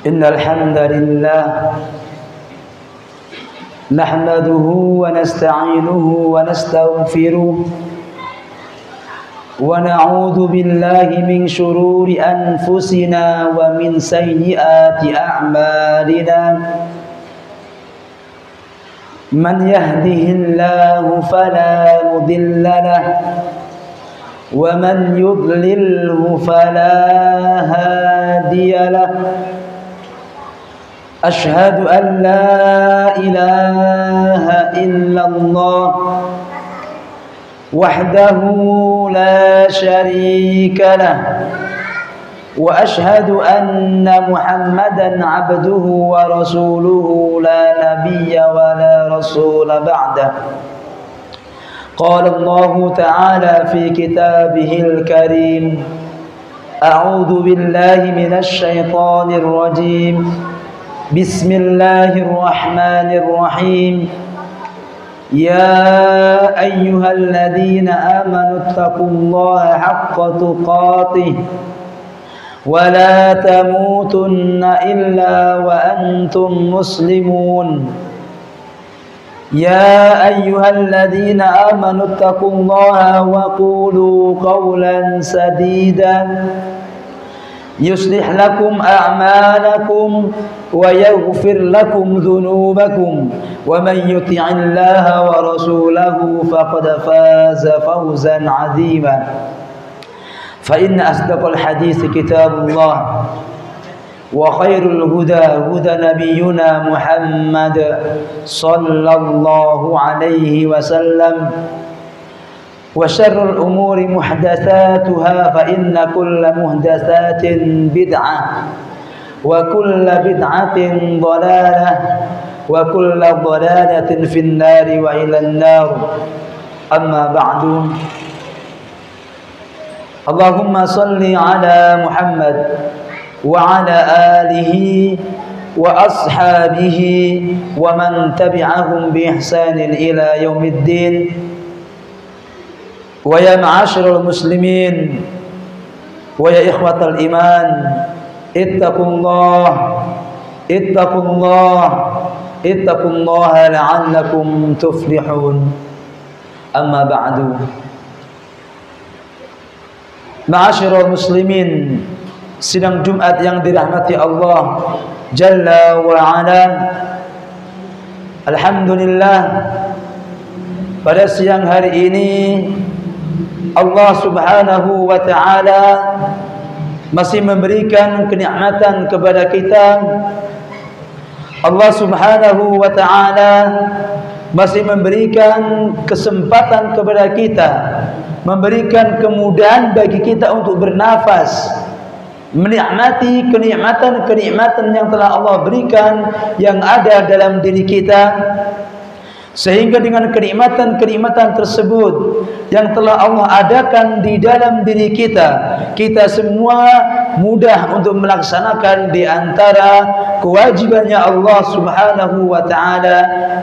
إن الحمد لله نحمده ونستعينه ونستغفره ونعوذ بالله من شرور أنفسنا ومن سيئات أعمالنا من يهده الله فلا مضل له ومن يضلله فلا هادي له أشهد أن لا إله إلا الله وحده لا شريك له وأشهد أن محمدا عبده ورسوله لا نبي ولا رسول بعده قال الله تعالى في كتابه الكريم أعوذ بالله من الشيطان الرجيم بسم الله الرحمن الرحيم يا أيها الذين آمنوا اتقوا الله حق تقاته ولا تموتن إلا وأنتم مسلمون يا أيها الذين آمنوا اتقوا الله وقولوا قولا سديدا يصلح لكم أعمالكم ويغفر لكم ذنوبكم ومن يطع الله ورسوله فقد فاز فوزا عظيما فإن أصدق الحديث كتاب الله وخير الهدى هدى نبينا محمد صلى الله عليه وسلم وشر الأمور محدثاتها فإن كل محدثات بدعة وكل بدعة ضلالة وكل ضلالة في النار وإلى النار أما بعد اللهم صل على محمد وعلى آله وأصحابه ومن تبعهم بإحسان إلى يوم الدين ويا معاشر المسلمين ويا إخوة الإيمان اتقوا الله اتقوا الله اتقوا الله لعلكم تفلحون أما بعد معاشر المسلمين sidang Jumat yang dirahmati Allah Jalla wa Ala. Alhamdulillah, pada siang hari ini Allah Subhanahu wa Ta'ala masih memberikan kenikmatan kepada kita. Allah Subhanahu wa Ta'ala masih memberikan kesempatan kepada kita, memberikan kemudahan bagi kita untuk bernafas, menikmati kenikmatan-kenikmatan yang telah Allah berikan yang ada dalam diri kita, sehingga dengan kenikmatan-kenikmatan tersebut yang telah Allah adakan di dalam diri kita, kita semua mudah untuk melaksanakan di antara kewajibannya Allah Subhanahu wa Ta'ala,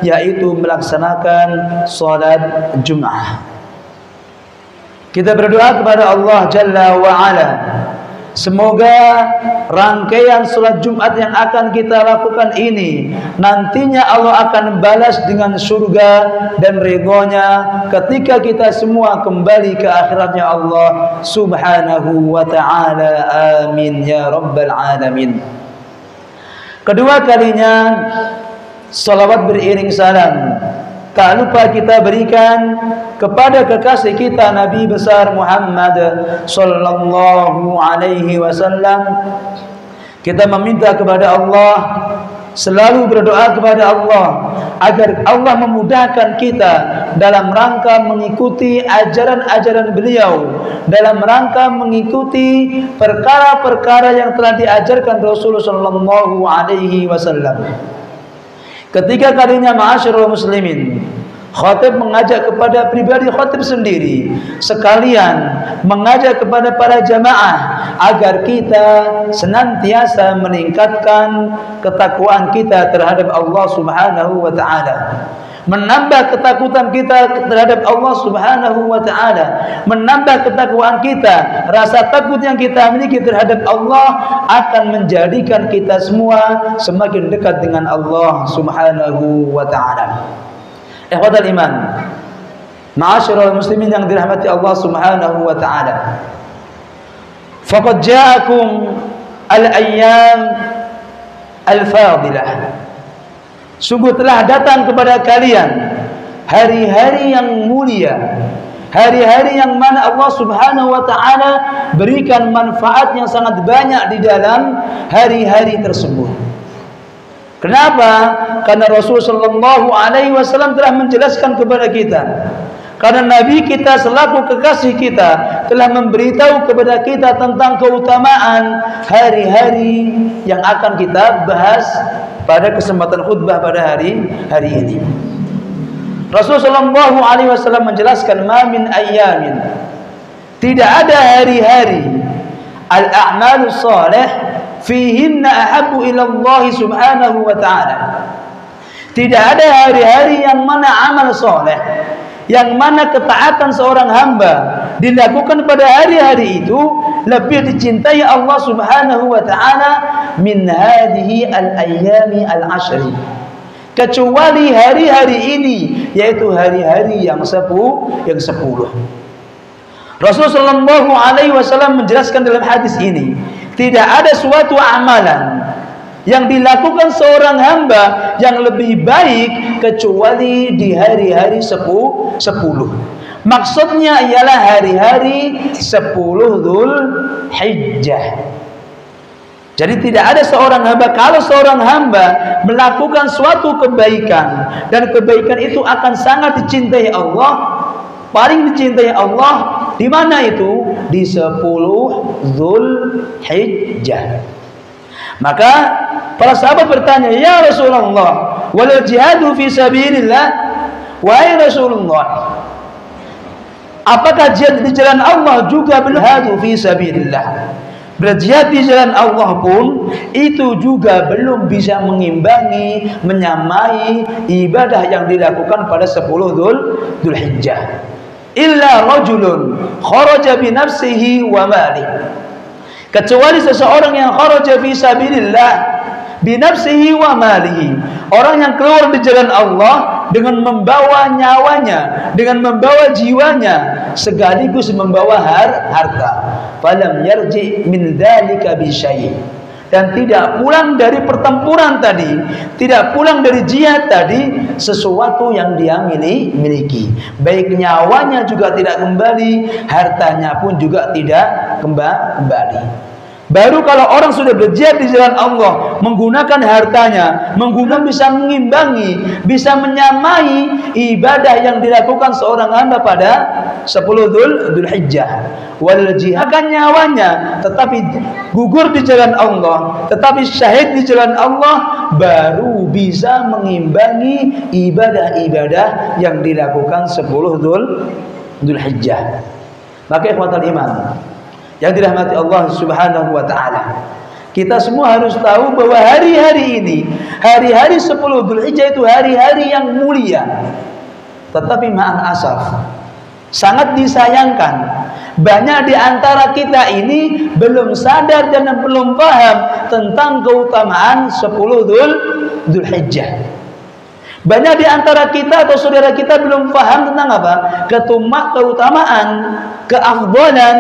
yaitu melaksanakan salat Jumat. Kita berdoa kepada Allah Jalla wa Ala, semoga rangkaian salat Jumat yang akan kita lakukan ini nantinya Allah akan balas dengan surga dan ridhonya ketika kita semua kembali ke akhiratnya Allah Subhanahu wa Ta'ala. Amin ya rabbal alamin. Kedua kalinya salawat beriring salam tak lupa kita berikan kepada kekasih kita Nabi besar Muhammad sallallahu alaihi wasallam. Kita meminta kepada Allah, selalu berdoa kepada Allah agar Allah memudahkan kita dalam rangka mengikuti ajaran-ajaran beliau, dalam rangka mengikuti perkara-perkara yang telah diajarkan Rasulullah sallallahu alaihi wasallam. Ketiga kalinya ma'asyiral muslimin, khatib mengajak kepada pribadi khatib sendiri, sekalian mengajak kepada para jamaah agar kita senantiasa meningkatkan ketakwaan kita terhadap Allah Subhanahu wa Ta'ala. menambah ketakutan kita terhadap Allah Subhanahu wa taala, menambah ketakwaan kita, rasa takut yang kita miliki terhadap Allah akan menjadikan kita semua semakin dekat dengan Allah Subhanahu wa taala. Ikhwatal iman, ma'asyiral muslimin yang dirahmati Allah Subhanahu wa taala. Faqad ja'akum al-ayyam al-fadilah. Sungguh telah datang kepada kalian hari-hari yang mulia, hari-hari yang mana Allah Subhanahu wa taala berikan manfaat yang sangat banyak di dalam hari-hari tersebut. Kenapa? Karena Rasul sallallahu alaihi wasallam telah menjelaskan kepada kita. Karena Nabi kita selaku kekasih kita telah memberitahu kepada kita tentang keutamaan hari-hari yang akan kita bahas pada kesempatan khutbah pada hari ini. Rasulullah sallallahu alaihi wasallam menjelaskan, "Ma min ayyamin." Tidak ada hari-hari al-a'malus salih fihinna ahabbu ila Allah Subhanahu wa taala. Tidak ada hari-hari yang mana amal saleh, yang mana ketaatan seorang hamba dilakukan pada hari-hari itu lebih dicintai Allah Subhanahu wa taala min hadhihi al-ayyami al-ashri, kecuali hari-hari ini, yaitu hari-hari yang 10. Rasulullah sallallahu alaihi wasallam menjelaskan dalam hadis ini, tidak ada suatu amalan yang dilakukan seorang hamba yang lebih baik kecuali di hari-hari 10. Maksudnya ialah hari-hari 10 Dzulhijjah. Jadi tidak ada seorang hamba, kalau seorang hamba melakukan suatu kebaikan dan kebaikan itu akan sangat dicintai Allah, paling dicintai Allah di mana itu? Di 10 Dzulhijjah. Maka para sahabat bertanya, "Ya Rasulullah, wal jihadu fi sabilillah?" Wahai Rasulullah, apakah jihad di jalan Allah juga berjihad fi sabilillah? Berjihad di jalan Allah pun itu juga belum bisa mengimbangi, menyamai ibadah yang dilakukan pada 10 Dzulhijjah. Illa rajulun kharaja bi nafsihi wa malihi, kecuali seseorang yang kharaja fi sabilillah bi nafsihi wa malihi, orang yang keluar di jalan Allah dengan membawa nyawanya, dengan membawa jiwanya, sekaligus membawa harta. Falam yarji min dzalika bi syai', dan tidak pulang dari pertempuran tadi, tidak pulang dari jihad tadi sesuatu yang dia miliki. Baik nyawanya juga tidak kembali, hartanya pun juga tidak kembali. Baru kalau orang sudah berjihad di jalan Allah, menggunakan hartanya, bisa mengimbangi, bisa menyamai ibadah yang dilakukan seorang hamba pada 10 Dzulhijjah. Wal jihadkan nyawanya, tetapi gugur di jalan Allah, tetapi syahid di jalan Allah, baru bisa mengimbangi ibadah-ibadah yang dilakukan 10 Dzulhijjah. Maka ikhwatal iman yang dirahmati Allah Subhanahu wa taala, kita semua harus tahu bahwa hari-hari ini, hari-hari 10 Dzulhijjah itu hari-hari yang mulia. Tetapi ma'al asaf, sangat disayangkan, banyak di antara kita ini belum sadar dan belum paham tentang keutamaan 10 Dzulhijjah. Banyak di antara kita atau saudara kita belum paham tentang apa? Keutamaan, keafdalan,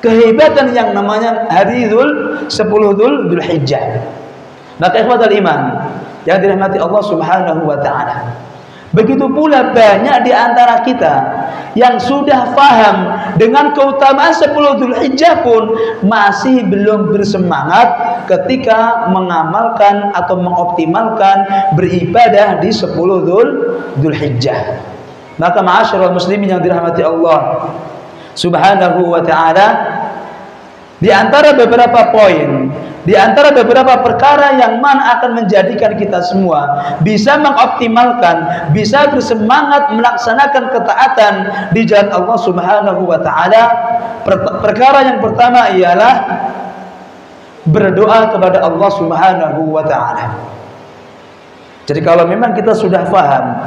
kehebatan yang namanya hari 10 Dzulhijjah. Maka ikhwatal iman yang dirahmati Allah Subhanahu wa taala, begitu pula banyak di antara kita yang sudah paham dengan keutamaan 10 Dzulhijjah pun masih belum bersemangat ketika mengamalkan atau mengoptimalkan beribadah di 10 Dzulhijjah. Maka ma'asyiral muslimin yang dirahmati Allah Subhanahu wa ta'ala, di antara beberapa poin, di antara beberapa perkara yang mana akan menjadikan kita semua bisa mengoptimalkan, bisa bersemangat melaksanakan ketaatan di jalan Allah Subhanahu wa ta'ala, perkara yang pertama ialah berdoa kepada Allah Subhanahu wa ta'ala. Jadi kalau memang kita sudah paham,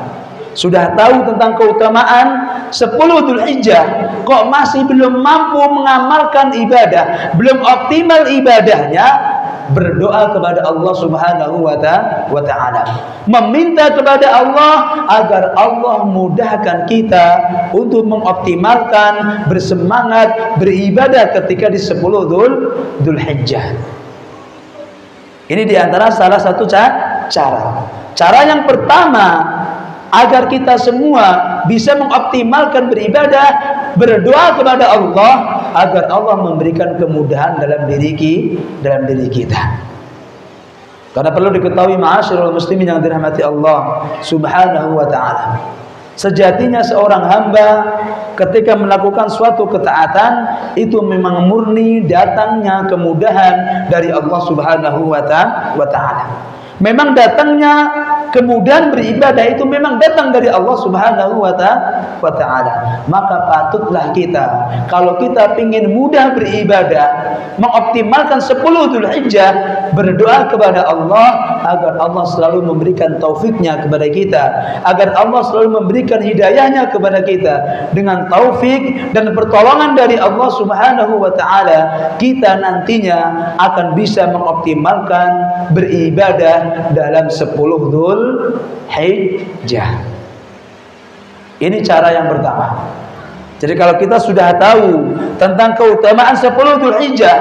sudah tahu tentang keutamaan 10 Dzulhijjah, kok masih belum mampu mengamalkan ibadah, belum optimal ibadahnya, berdoa kepada Allah Subhanahu wa Ta'ala, meminta kepada Allah agar Allah mudahkan kita untuk mengoptimalkan, bersemangat beribadah ketika di 10 Dzulhijjah. Ini diantara salah satu cara. Cara yang pertama, agar kita semua bisa mengoptimalkan beribadah, berdoa kepada Allah agar Allah memberikan kemudahan dalam diri kita. Karena perlu diketahui ma'asyiral muslimin yang dirahmati Allah Subhanahu wa Ta'ala, sejatinya seorang hamba ketika melakukan suatu ketaatan itu memang murni datangnya kemudahan dari Allah Subhanahu wa Ta'ala. Memang datangnya kemudahan beribadah itu memang datang dari Allah Subhanahu wa Ta'ala. Maka patutlah kita, kalau kita ingin mudah beribadah, mengoptimalkan 10 Dzulhijjah, berdoa kepada Allah agar Allah selalu memberikan taufiknya kepada kita, agar Allah selalu memberikan hidayahnya kepada kita. Dengan taufik dan pertolongan dari Allah Subhanahu wa Ta'ala, kita nantinya akan bisa mengoptimalkan beribadah dalam 10 Dzulhijjah. Ini cara yang pertama. Jadi kalau kita sudah tahu tentang keutamaan 10 Dzulhijjah,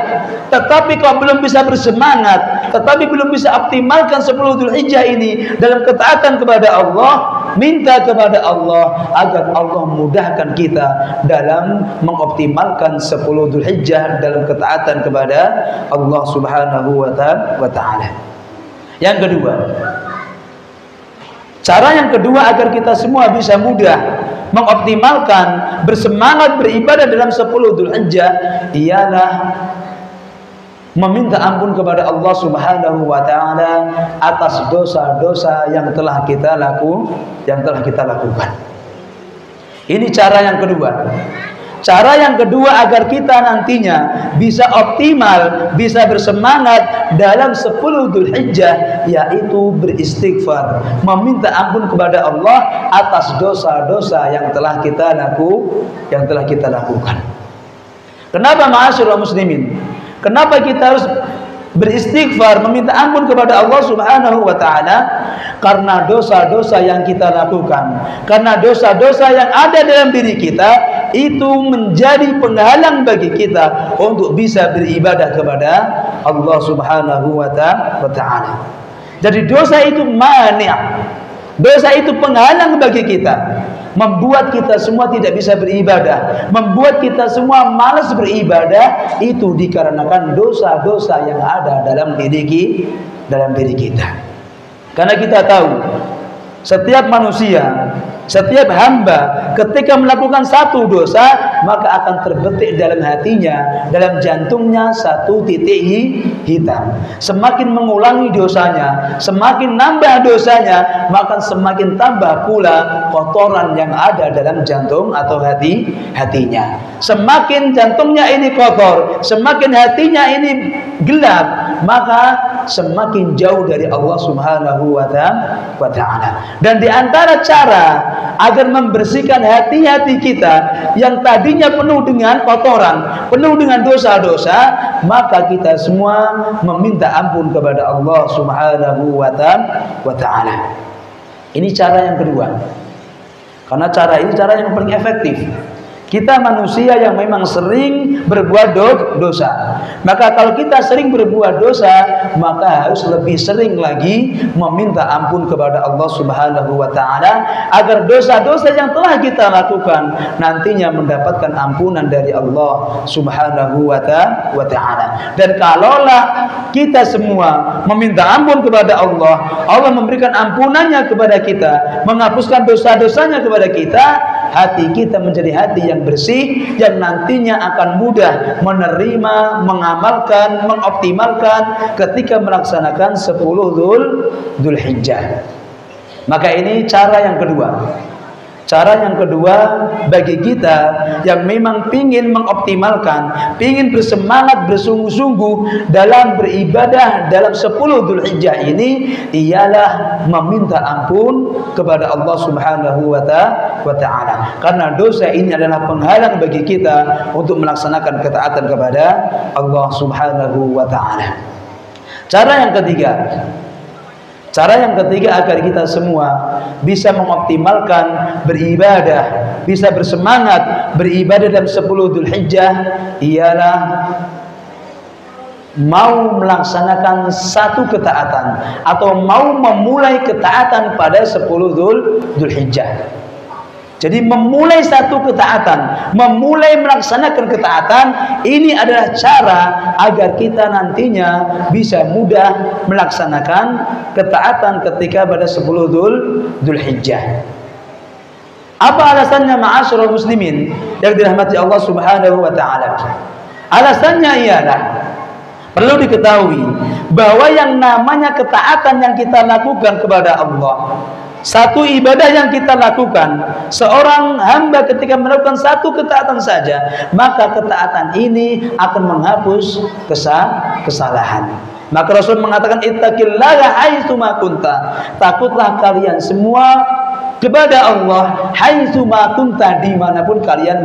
tetapi kalau belum bisa bersemangat, tetapi belum bisa optimalkan 10 Dzulhijjah ini dalam ketaatan kepada Allah, minta kepada Allah agar Allah mudahkan kita dalam mengoptimalkan 10 Dzulhijjah dalam ketaatan kepada Allah Subhanahu wa Ta'ala. Yang kedua, cara yang kedua agar kita semua bisa mudah mengoptimalkan, bersemangat beribadah dalam 10 Dzulhijjah ialah meminta ampun kepada Allah Subhanahu wa Ta'ala atas dosa-dosa yang telah kita lakukan. Ini cara yang kedua. Cara yang kedua agar kita nantinya bisa optimal, bisa bersemangat dalam 10 Dzulhijjah, yaitu beristighfar, meminta ampun kepada Allah atas dosa-dosa yang telah kita lakukan. Kenapa ma'asyiral muslimin? Kenapa kita harus beristighfar, meminta ampun kepada Allah Subhanahu wa Ta'ala? Karena dosa-dosa yang kita lakukan, karena dosa-dosa yang ada dalam diri kita itu menjadi penghalang bagi kita untuk bisa beribadah kepada Allah Subhanahu wa Ta'ala. Jadi dosa itu mani', dosa itu penghalang bagi kita, membuat kita semua tidak bisa beribadah, membuat kita semua malas beribadah. Itu dikarenakan dosa-dosa yang ada dalam diri kita. Karena kita tahu setiap manusia, setiap hamba ketika melakukan satu dosa, maka akan terbetik dalam hatinya, dalam jantungnya satu titik hitam. Semakin mengulangi dosanya, semakin nambah dosanya, maka semakin tambah pula kotoran yang ada dalam jantung atau hatinya. Semakin jantungnya ini kotor, semakin hatinya ini gelap, maka semakin jauh dari Allah Subhanahu wa Ta'ala. Dan di antara cara agar membersihkan hati-hati kita yang tadinya penuh dengan kotoran, penuh dengan dosa-dosa, maka kita semua meminta ampun kepada Allah Subhanahu wa Ta'ala. Ini cara yang kedua. Karena cara ini cara yang paling efektif. Kita manusia yang memang sering berbuat dosa. Maka kalau kita sering berbuat dosa, maka harus lebih sering lagi meminta ampun kepada Allah Subhanahu wa Ta'ala agar dosa-dosa yang telah kita lakukan nantinya mendapatkan ampunan dari Allah Subhanahu wa Ta'ala. Dan kalaulah kita semua meminta ampun kepada Allah, Allah memberikan ampunannya kepada kita, menghapuskan dosa-dosanya kepada kita, hati kita menjadi hati yang bersih, yang nantinya akan mudah menerima, mengamalkan, mengoptimalkan ketika melaksanakan 10 Dzulhijjah. Maka ini cara yang kedua. Cara yang kedua, bagi kita yang memang ingin mengoptimalkan, ingin bersemangat bersungguh-sungguh dalam beribadah dalam 10 Dzulhijjah ini, ialah meminta ampun kepada Allah Subhanahu wa Ta'ala. Karena dosa ini adalah penghalang bagi kita untuk melaksanakan ketaatan kepada Allah Subhanahu wa Ta'ala. Cara yang ketiga agar kita semua bisa mengoptimalkan beribadah, bisa bersemangat beribadah dalam 10 Dzulhijjah, ialah mau melaksanakan satu ketaatan atau mau memulai ketaatan pada 10 Dzulhijjah. Jadi memulai satu ketaatan, memulai melaksanakan ketaatan, ini adalah cara agar kita nantinya bisa mudah melaksanakan ketaatan ketika pada 10 Dzulhijjah. Apa alasannya ma'asyiral muslimin yang dirahmati Allah Subhanahu wa Ta'ala? Alasannya ialah perlu diketahui bahwa yang namanya ketaatan yang kita lakukan kepada Allah, satu ibadah yang kita lakukan, seorang hamba ketika melakukan satu ketaatan saja, maka ketaatan ini akan menghapus kesalahan. Maka Rasul mengatakan, ittaqillaha haitsu ma kunta. Takutlah kalian semua kepada Allah haitsu ma kunta, dimanapun kalian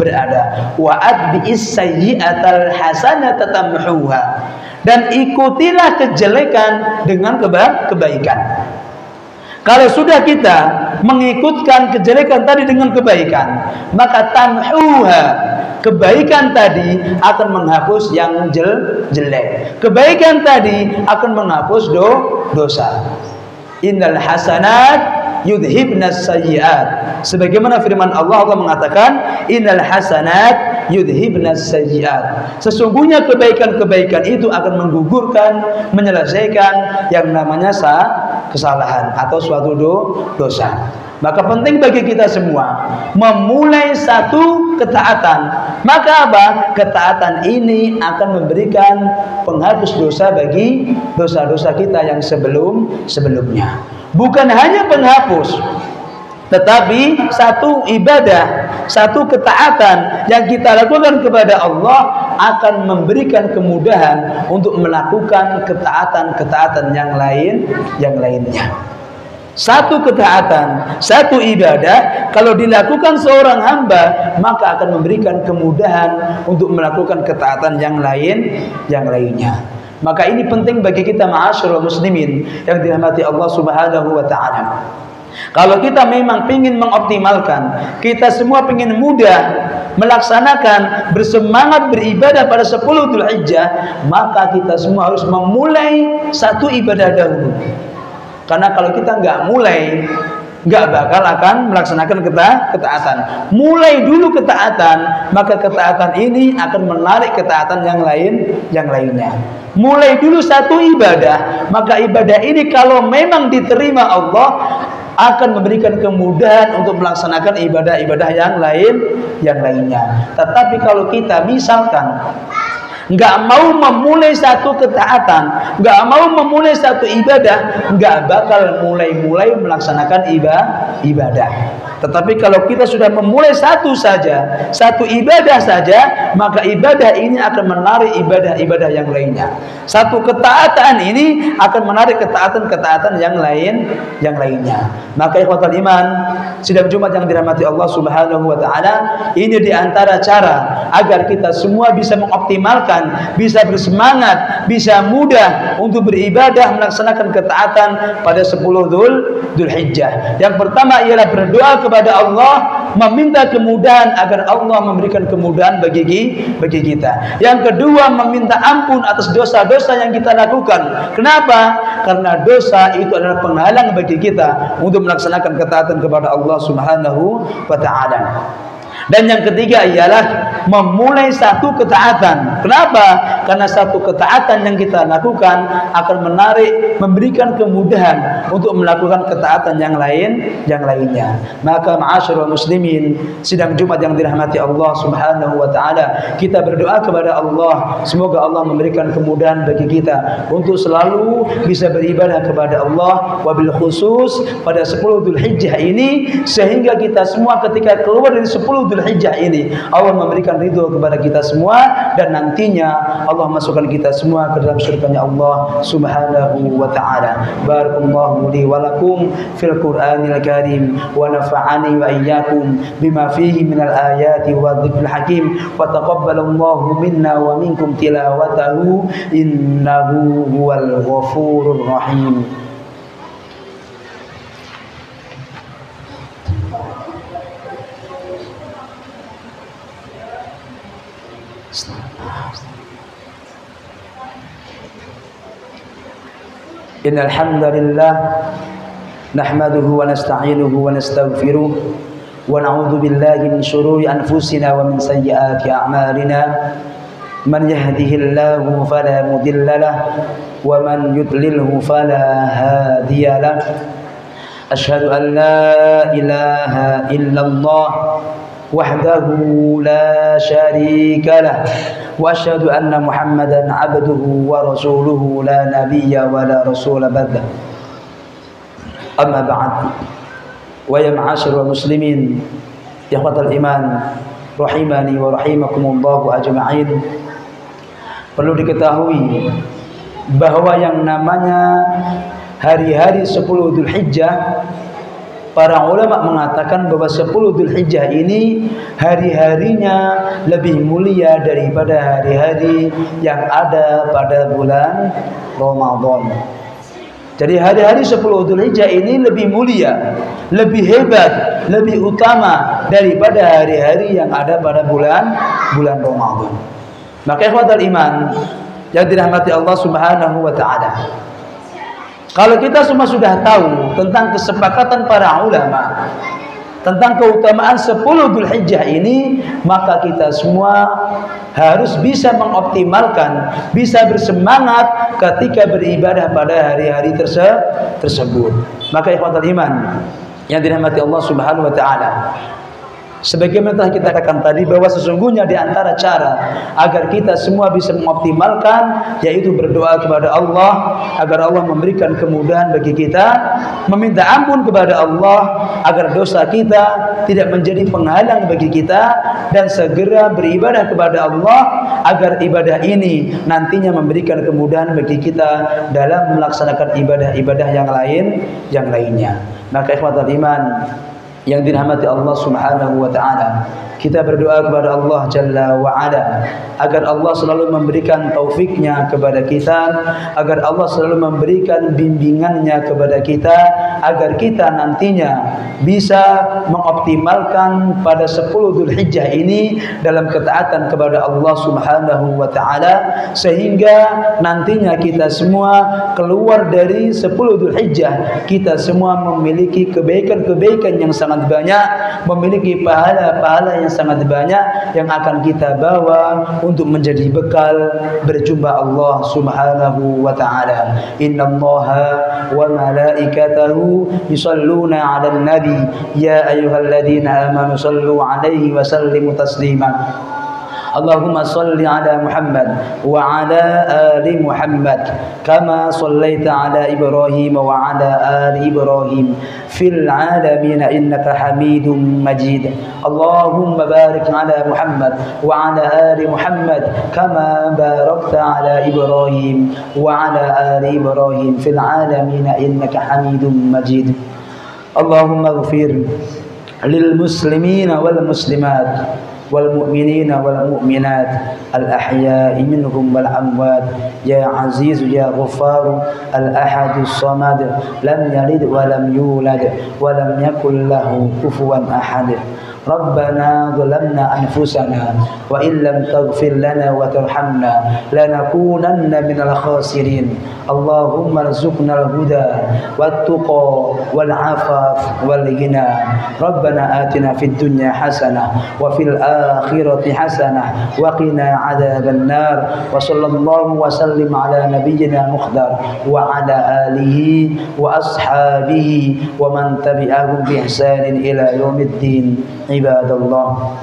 berada. Wa atbi'is sayyi'atal hasanata tamhuha. Dan ikutilah kejelekan dengan kebaikan. Kalau sudah kita mengikutkan kejelekan tadi dengan kebaikan, maka tamhuha, kebaikan tadi akan menghapus yang jelek. Kebaikan tadi akan menghapus dosa. Innal hasanat yudhibnas sayyi'at. Sebagaimana firman Allah mengatakan, innal hasanat yudhibnas sayyi'at. Sesungguhnya kebaikan-kebaikan itu akan menggugurkan, menyelesaikan yang namanya kesalahan atau suatu dosa. Maka penting bagi kita semua memulai satu ketaatan. Maka apa? Ketaatan ini akan memberikan penghapus dosa bagi dosa-dosa kita yang sebelumnya. Bukan hanya penghapus, tetapi satu ibadah, satu ketaatan yang kita lakukan kepada Allah akan memberikan kemudahan untuk melakukan ketaatan-ketaatan yang lainnya. Satu ketaatan, satu ibadah kalau dilakukan seorang hamba, maka akan memberikan kemudahan untuk melakukan ketaatan yang lainnya. Maka ini penting bagi kita ma'asyiral muslimin yang dirahmati Allah Subhanahu wa Ta'ala. Kalau kita memang ingin mengoptimalkan, kita semua ingin mudah melaksanakan, bersemangat beribadah pada 10 Dzulhijjah, maka kita semua harus memulai satu ibadah dahulu. Karena kalau kita nggak mulai, nggak bakal akan melaksanakan ketaatan. Mulai dulu ketaatan, maka ketaatan ini akan menarik ketaatan yang lainnya. Mulai dulu satu ibadah, maka ibadah ini kalau memang diterima Allah akan memberikan kemudahan untuk melaksanakan ibadah-ibadah yang lainnya. Tetapi kalau kita misalkan nggak mau memulai satu ketaatan, nggak mau memulai satu ibadah, nggak bakal mulai melaksanakan ibadah. Tetapi kalau kita sudah memulai satu ibadah saja, maka ibadah ini akan menarik ibadah-ibadah yang lainnya. Satu ketaatan ini akan menarik ketaatan-ketaatan yang lainnya. Maka ikhwatal iman, sidang Jumat yang dirahmati Allah Subhanahu wa Ta'ala, ini diantara cara agar kita semua bisa mengoptimalkan, bisa bersemangat, bisa mudah untuk beribadah melaksanakan ketaatan pada 10 Dzulhijjah. Yang pertama ialah berdoa kepada Allah, meminta kemudahan agar Allah memberikan kemudahan bagi kita. Yang kedua, meminta ampun atas dosa-dosa yang kita lakukan. Kenapa? Karena dosa itu adalah penghalang bagi kita untuk melaksanakan ketaatan kepada Allah Subhanahu wa Ta'ala. Dan yang ketiga ialah memulai satu ketaatan, Kenapa? Karena satu ketaatan yang kita lakukan akan memberikan kemudahan untuk melakukan ketaatan yang lainnya. Maka ma'asyiral muslimin, sidang Jumat yang dirahmati Allah Subhanahu wa taala, kita berdoa kepada Allah semoga Allah memberikan kemudahan bagi kita untuk selalu bisa beribadah kepada Allah, wabil khusus pada 10 Dzulhijjah ini, sehingga kita semua ketika keluar dari 10 Dzulhijjah ini Allah memberikan ridho kepada kita semua, dan nantinya Allah masukkan kita semua ke dalam surganya Allah Subhanahu wa taala. Barakallahu li wa lakum fil Qur'anil Karim wa nafa'ani wa iyyakum bima fihi minal ayati wa dzikril hakim wa taqabbalallahu minna wa minkum tilawatahu innahu huwal ghafurur rahim. Innal hamdalillah nahmaduhu wa nasta'inuhu wa nastaghfiruh wa na'udzu billahi min shururi anfusina wa min sayyiati a'malina. Man yahdihillahu fala mudilla lahu wa man yudlilhu fala hadiya lahu. Asyhadu an la ilaha illallah wahdahu la syarika lah wa asyhadu anna Muhammadan abduhu wa rasuluhu la nabiyya wa la rasula ba'da. Amma ba'd. Wa ya ma'asyiral muslimin, ikhwatal iman, rahimani wa rahimakumullah ajma'in. Perlu diketahui bahwa yang namanya hari-hari 10 Dzulhijjah, para ulama mengatakan bahwa 10 Dzulhijjah ini hari-harinya lebih mulia daripada hari-hari yang ada pada bulan Ramadan. Jadi hari-hari 10 Dzulhijjah ini lebih mulia, lebih hebat, lebih utama daripada hari-hari yang ada pada bulan Ramadan. Maka ikhwatal iman yang dirahmati Allah Subhanahu wa taala, kalau kita semua sudah tahu tentang kesepakatan para ulama tentang keutamaan 10 Dzulhijjah ini, maka kita semua harus bisa mengoptimalkan, bisa bersemangat ketika beribadah pada hari-hari tersebut. Maka ikhwatul iman yang dirahmati Allah Subhanahu wa taala, sebagaimana telah kita katakan tadi bahwa sesungguhnya di antara cara agar kita semua bisa mengoptimalkan yaitu berdoa kepada Allah agar Allah memberikan kemudahan bagi kita, meminta ampun kepada Allah agar dosa kita tidak menjadi penghalang bagi kita, dan segera beribadah kepada Allah agar ibadah ini nantinya memberikan kemudahan bagi kita dalam melaksanakan ibadah-ibadah yang lainnya. Maka ikhwatul iman yang dirahmati Allah Subhanahu wa taala, kita berdoa kepada Allah Jalla wa Ala agar Allah selalu memberikan taufiknya kepada kita, agar Allah selalu memberikan bimbingannya kepada kita, agar kita nantinya bisa mengoptimalkan pada 10 Dzulhijjah ini dalam ketaatan kepada Allah Subhanahu wa taala, sehingga nantinya kita semua keluar dari 10 Dzulhijjah kita semua memiliki kebaikan-kebaikan yang sangat banyak, memiliki pahala-pahala yang sangat banyak yang akan kita bawa untuk menjadi bekal berjumpa Allah Subhanahu wa taala. Innallaha wa malaikatahu yusalluna 'alan nabi ya ayyuhalladzina amanu sallu 'alaihi wa sallimu taslima. Allahumma salli ala Muhammad wa ala ali Muhammad kama sallaita ala Ibrahim wa ala ali Ibrahim fil alamin innaka Hamidum Majid. Allahumma barik ala Muhammad wa ala ali Muhammad kama barakta ala Ibrahim wa ala ali Ibrahim fil alamin innaka Hamidum Majid. Allahumma ighfir lil muslimina wal muslimat والمؤمنين والمؤمنات الأحياء منهم والأموات يا عزيز يا غفار الأحد الصمد لم يلد ولم يولد ولم يكن له كفوا أحد Rabbana zalamna anfusana wa illam taghfir lana wa tarhamna lanakunanna minal khasirin. Allahumma rzuqna al-huda wat-tuqa wal-'afaf wal-ghina. Rabbana atina fid dunya hasanah wa fil akhirati hasanah wa qina 'adzaban nar. Wa sallallahu wa sallim ala nabiyyina Mukhtar wa ala alihi wa ashabihi wa man tabi'ahum bi ihsanin ila yaumiddin. Ibadallah,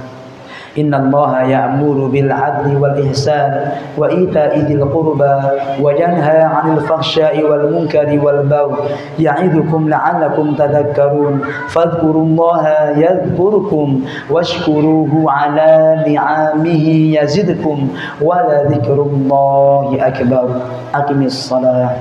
innallaha ya'muru bil 'adli wal ihsan wa ita'i dzil qurba wa yanha 'anil fahsya'i wal munkari wal baghi ya'idukum la'allakum tadhakkarun. Fadhkurullaha yadhkurkum washkuruhu 'ala ni'amihi yazidkum wa la dzikrullahi akbar. Aqimis shalah.